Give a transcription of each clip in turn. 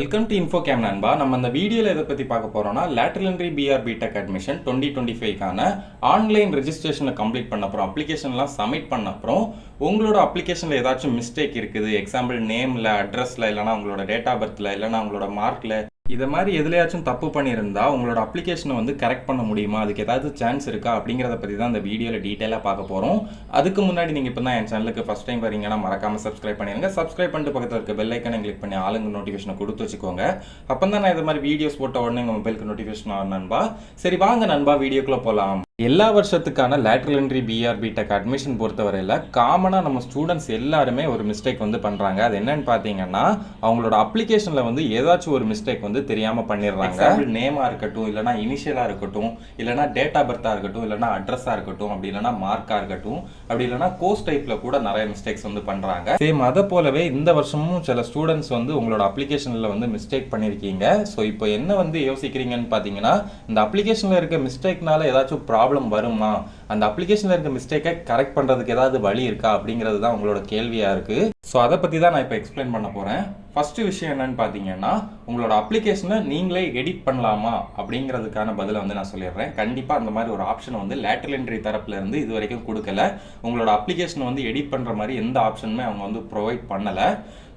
Welcome to இன்ஃபோகேம் நண்பா. நம்ம இந்த வீடியோவில் எதை பற்றி பார்க்க போகிறோம்னா lateral entry BR BTech admission 2025க்கான ஆன்லைன் ரெஜிஸ்ட்ரேஷனை கம்ப்ளீட் பண்ண அப்புறம் அப்ளிகேஷன்லாம் சப்மிட் பண்ண அப்புறம் உங்களோட அப்ளிகேஷனில் ஏதாச்சும் மிஸ்டேக் இருக்குது, எக்ஸாம்பிள் நேமில், அட்ரஸில், இல்லைனா உங்களோட டேட் ஆஃப் பர்த்தில், இல்லைனா உங்களோட மார்க்கில், இதை மாதிரி எதுலையாச்சும் தப்பு பண்ணியிருந்தா உங்களோட அப்ளிகேஷனை வந்து கரெக்ட் பண்ண முடியுமா, அதுக்கு ஏதாவது சான்ஸ் இருக்கா அப்படிங்கிறத பற்றி தான் இந்த வீடியோவில் டீட்டெயிலாக பார்க்க போகிறோம். அதுக்கு முன்னாடி நீங்கள் இப்போ தான் என் சேனலுக்கு ஃபஸ்ட் டைம் வரீங்கன்னா மறக்காமல் சப்ஸ்கிரைப் பண்ணிடுங்க. சப்ஸ்கிரைப் பண்ணிட்டு பக்கத்தில் இருக்க பெல் ஐக்கனை கிளிக் பண்ணி ஆளுங்க நோட்டிஃபிகேஷனை கொடுத்து வச்சுக்கோங்க. அப்போ தான் நான் இது மாதிரி வீடியோஸ் போட்ட உடனே உங்கள் மொபைலுக்கு நோட்டிஃபிகேஷன் ஆகும் நண்பா. சரி வாங்க நண்பா, வீடியோக்குள்ளே போகலாம். எல்லா வருஷத்துக்கான lateral entry BR BTech admission பொறுத்தவரையில் காமனாக நம்ம ஸ்டூடெண்ட்ஸ் எல்லாருமே ஒரு மிஸ்டேக் வந்து பண்ணுறாங்க. அது என்னன்னு பார்த்தீங்கன்னா, அவங்களோட அப்ளிகேஷனில் வந்து ஏதாச்சும் ஒரு மிஸ்டேக் வந்து தெரியாமல் பண்ணிடுறாங்க. நேமாக இருக்கட்டும், இல்லைனா இனிஷியலாக இருக்கட்டும், இல்லைனா டேட் ஆஃப் பர்த்தாக இருக்கட்டும், இல்லைனா அட்ரஸாக இருக்கட்டும், அப்படி இல்லைனா மார்க்காக இருக்கட்டும், அப்படி இல்லைனா கோர்ஸ் டைப்பில் கூட நிறைய மிஸ்டேக்ஸ் வந்து பண்ணுறாங்க. சேம் அதை போலவே இந்த வருஷமும் சில ஸ்டூடெண்ட்ஸ் வந்து உங்களோட அப்ளிகேஷனில் வந்து மிஸ்டேக் பண்ணியிருக்கீங்க. ஸோ இப்போ என்ன வந்து யோசிக்கிறீங்கன்னு பார்த்தீங்கன்னா, இந்த அப்ளிகேஷனில் இருக்க மிஸ்டேக்னால ஏதாச்சும் ப்ராப்ளம் வருமா, அந்த அப்ளிகேஷன்ல இருக்க மிஸ்டேக்கை கரெக்ட் பண்றதுக்கு ஏதாவது வழி இருக்கா அப்படிங்கிறது தான் உங்களோட கேள்வியா இருக்கு. ஸோ அதை பத்தி தான் நான் இப்போ எக்ஸ்பிளைன் பண்ண போறேன். ஃபர்ஸ்ட் விஷயம் என்னன்னு பார்த்தீங்கன்னா, உங்களோட அப்ளிகேஷனை நீங்களே எடிட் பண்ணலாமா அப்படிங்கிறதுக்கான பதிலை வந்து நான் சொல்லிடுறேன். கண்டிப்பாக அந்த மாதிரி ஒரு ஆப்ஷன் வந்து லேட்டரல் என்ட்ரி தரப்புல இருந்து இது வரைக்கும் கொடுக்கல. உங்களோட அப்ளிகேஷனை வந்து எடிட் பண்ணுற மாதிரி எந்த ஆப்ஷனுமே அவங்க வந்து ப்ரொவைட் பண்ணலை.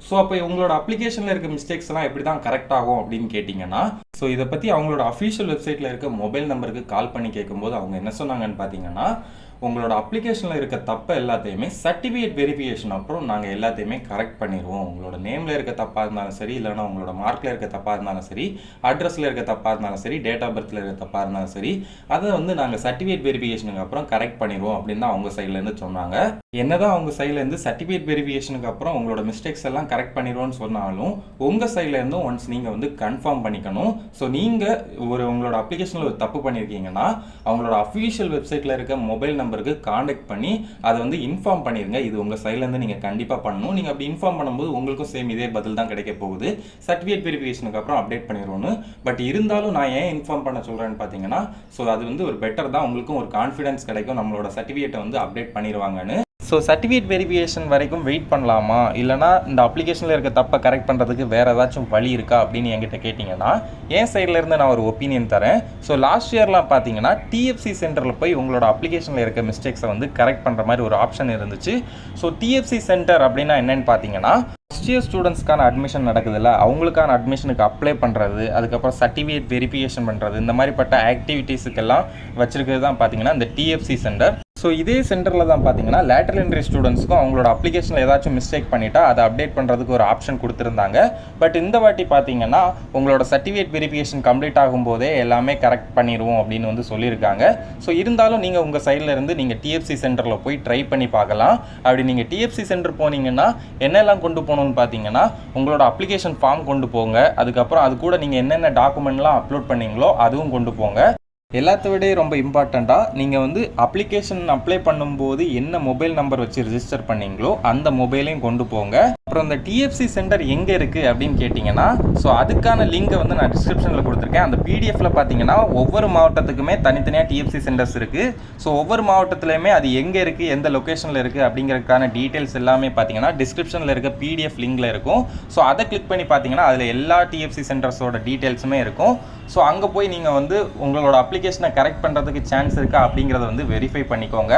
ஸோ அப்போ உங்களோட அப்ளிகேஷனில் இருக்க மிஸ்டேக்ஸ் எல்லாம் எப்படி தான் கரெக்ட் ஆகும் அப்படின்னு கேட்டிங்கன்னா, ஸோ இதை பற்றி அவங்களோட அஃபிஷியல் வெப்சைட்டில் இருக்க மொபைல் நம்பருக்கு கால் பண்ணி கேட்கும்போது அவங்க என்ன சொன்னாங்கன்னு பார்த்தீங்கன்னா, உங்களோட அப்ளிகேஷனில் இருக்க தப்பை எல்லாத்தையுமே சர்டிஃபிகேட் வெரிஃபிகேஷன் அப்புறம் நாங்கள் எல்லாத்தையுமே கரெக்ட் பண்ணிடுவோம். உங்களோட நேமில் இருக்க தப்பாக இருந்தாலும் சரி, இல்லைனா உங்களோட மார்க்கில் இருக்க தப்பாக இருந்தாலும் சரி, அட்ரஸில் இருக்க தப்பாக இருந்தாலும் சரி, டேட் ஆஃப் பர்த்தில் இருக்க தப்பாக இருந்தாலும் சரி, அதை வந்து நாங்கள் சர்டிஃபிகேட் வெரிஃபிகேஷனுக்கு அப்புறம் கரெக்ட் பண்ணிடுவோம் அப்படின்னு தான் அவங்க சைட்லேருந்து சொன்னாங்க. என்னதான் அவங்க சைட்லேருந்து சர்டிஃபிகேட் வெரிஃபிகேஷனுக்கு அப்புறம் உங்களோட மிஸ்டேக்ஸ் எல்லாம் கரெக்ட் பண்ணிடுவோம்னு சொன்னாலும் உங்கள் சைட்லேருந்தும் ஒன்ஸ் நீங்கள் வந்து கன்ஃபார்ம் பண்ணிக்கணும். ஸோ நீங்கள் உங்களோட அப்ளிகேஷனில் ஒரு தப்பு பண்ணியிருக்கீங்கன்னா அவங்களோட அஃபிஷியல் வெப்சைட்டில் இருக்க மொபைல் நம்பருக்கு காண்டாக்ட் பண்ணி அதை வந்து இன்ஃபார்ம் பண்ணிடுங்க. இது உங்கள் சைட்லேருந்து நீங்கள் கண்டிப்பாக பண்ணணும். நீங்கள் அப்படி இன்ஃபார்ம் பண்ணும்போது உங்களுக்கும் சேம் இதே பதில் தான் கிடைக்க போகுது, சர்டிஃபிகேட் வெரிஃபிகேஷனுக்கு அப்புறம் அப்டேட் பண்ணிடுவோன்னு. பட் இருந்தாலும் நான் ஏன் இன்ஃபார்ம் பண்ண சொல்கிறேன்னு பார்த்தீங்கன்னா, ஸோ அது வந்து ஒரு பெட்டர் தான், உங்களுக்கும் ஒரு கான்ஃபிடன்ஸ் கிடைக்கும் நம்மளோட சர்டிஃபிகேட்டை வந்து அப்டேட் பண்ணிடுவாங்கன்னு. ஸோ சர்டிஃபிகேட் வெரிஃபிகேஷன் வரைக்கும் வெயிட் பண்ணலாமா, இல்லைனா இந்த அப்ளிகேஷனில் இருக்க தப்பை கரெக்ட் பண்ணுறதுக்கு வேறு ஏதாச்சும் வழி இருக்கா அப்படின்னு என்கிட்ட கேட்டிங்கன்னா, என் சைட்லேருந்து நான் ஒரு ஒப்பீனியன் தரேன். ஸோ லாஸ்ட் இயர்லாம் பார்த்தீங்கன்னா டிஎஃப்சி சென்டரில் போய் உங்களோட அப்ளிகேஷனில் இருக்க மிஸ்டேக்ஸை வந்து கரெக்ட் பண்ணுற மாதிரி ஒரு ஆப்ஷன் இருந்துச்சு. ஸோ டிஎஃப்சி சென்டர் அப்படின்னா என்னென்னு பார்த்தீங்கன்னா, ஃபஸ்ட் இயர் ஸ்டூடெண்ட்ஸ்க்கான அட்மிஷன் நடக்குதுல்ல, அவங்களுக்கான அட்மிஷனுக்கு அப்ளை பண்ணுறது, அதுக்கப்புறம் சர்டிஃபிகேட் வெரிஃபிகேஷன் பண்ணுறது, இந்த மாதிரிப்பட்ட ஆக்டிவிட்டீஸுக்கெல்லாம் வச்சிருக்கிறது தான் பார்த்தீங்கன்னா இந்த டிஎஃப்சி சென்டர். ஸோ இதே சென்டரில் தான் பார்த்தீங்கன்னா லேட்டரல் என்ட்ரி ஸ்டூடெண்ட்ஸ்க்கும் அவங்களோட அப்ளிகேஷனில் ஏதாச்சும் மிஸ்டேக் பண்ணிட்டா அதை அப்டேட் பண்ணுறதுக்கு ஒரு ஆப்ஷன் கொடுத்துருந்தாங்க. பட் இந்த வாட்டி பார்த்தீங்கன்னா உங்களோட சர்டிஃபிகேட் வெரிஃபிகேஷன் கம்ப்ளீட் ஆகும்போதே எல்லாமே கரெக்ட் பண்ணிடுவோம் அப்படின்னு வந்து சொல்லியிருக்காங்க. ஸோ இருந்தாலும் நீங்கள் உங்கள் சைடில் இருந்து நீங்கள் டிஎஃப்சி சென்டரில் போய் ட்ரை பண்ணி பார்க்கலாம். அப்படி நீங்கள் டிஎஃப்சி சென்டர் போனீங்கன்னா என்னெல்லாம் கொண்டு போகணும்னு பார்த்தீங்கன்னா, உங்களோட அப்ளிகேஷன் ஃபார்ம் கொண்டு போங்க, அதுக்கப்புறம் அது கூட நீங்கள் என்னென்ன டாக்குமெண்ட்லாம் அப்லோட் பண்ணீங்களோ அதுவும் கொண்டு போங்க. எல்லாத்த விட ரொம்ப இம்பார்ட்டண்ட்டாக நீங்கள் வந்து அப்ளிகேஷன் அப்ளை பண்ணும்போது என்ன மொபைல் நம்பர் வச்சு ரிஜிஸ்டர் பண்ணீங்களோ அந்த மொபைலையும் கொண்டு போங்க. அப்புறம் இந்த டிஎஃப்சி சென்டர் எங்கே இருக்குது அப்படின்னு கேட்டிங்கன்னா, ஸோ அதுக்கான லிங்கை வந்து நான் டிஸ்கிரிப்ஷனில் கொடுத்துருக்கேன். அந்த பிடிஎஃப்ல பார்த்தீங்கன்னா ஒவ்வொரு மாவட்டத்துக்குமே தனித்தனியாக டிஎஃப்சி சென்டர்ஸ் இருக்குது. ஸோ ஒவ்வொரு மாவட்டத்துலையுமே அது எங்கே இருக்குது, எந்த லொக்கேஷனில் இருக்குது அப்படிங்கிறதுக்கான டீட்டெயில்ஸ் எல்லாமே பார்த்தீங்கன்னா டிஸ்கிரிப்ஷனில் இருக்க பிடிஎஃப் லிங்கில் இருக்கும். ஸோ அதை கிளிக் பண்ணி பார்த்தீங்கன்னா அதில் எல்லா டிஎஃப்சி சென்டர்ஸோட டீட்டெயில்ஸுமே இருக்கும். ஸோ அங்கே போய் நீங்கள் வந்து உங்களோட அப்ளிகேஷனை கரெக்ட் பண்ணுறதுக்கு சான்ஸ் இருக்கா அப்படிங்கிறத வந்து வெரிஃபை பண்ணிக்கோங்க.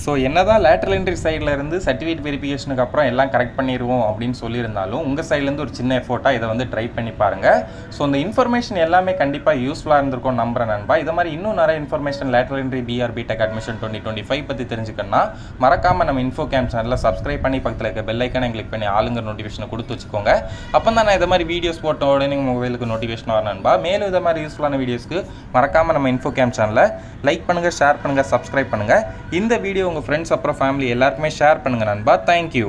ஸோ என்னதான் லேட்டரல் என்ட்ரி சைடில் இருந்து சர்டிஃபிகேட் வெரிஃபிகேஷனுக்கு அப்புறம் எல்லாம் கரெக்ட் பண்ணிடுவோம் அப்படின்னு சொல்லியிருந்தாலும் உங்கள் சைட்லேருந்து ஒரு சின்ன எஃபோர்ட்டாக இதை வந்து ட்ரை பண்ணி பாருங்கள். ஸோ இந்த இன்ஃபர்மேஷன் எல்லாமே கண்டிப்பாக யூஸ்ஃபுல்லாக இருந்திருக்கும் நம்புறேன் நண்பா. இது மாதிரி இன்னும் நிறைய information lateral entry BR BTech admission 2025 பற்றி தெரிஞ்சுக்கணும்னா மறக்காமல் நம்ம இன்ஃபோகேம் சேனலில் சப்ஸ்கிரைப் பண்ணி பக்கத்தில் இருக்க பெல் ஐக்கனை கிளிக் பண்ணி ஆளுங்க நோட்டிஃபிகேஷனை கொடுத்து வச்சுக்கோங்க. அப்போ தான் நான் இதை மாதிரி வீடியோஸ் போட்ட உடனே மொபைலுக்கு நோட்டிஃபிகேஷன் வர நண்பா. மேலும் இதை மாதிரி யூஸ்ஃபுல்லான வீடியோஸ்க்கு மறக்காமல் நம்ம இன்ஃபோகேம் சேனலை லைக் பண்ணுங்கள், ஷேர் பண்ணுங்கள், சப்ஸ்கிரைப் பண்ணுங்கள். இந்த வீடியோ உங்கள் ஃப்ரெண்ட்ஸ் அப்புறம் ஃபேமிலி எல்லாருக்குமே ஷேர் பண்ணுங்கள் நண்பா. தேங்க்யூ.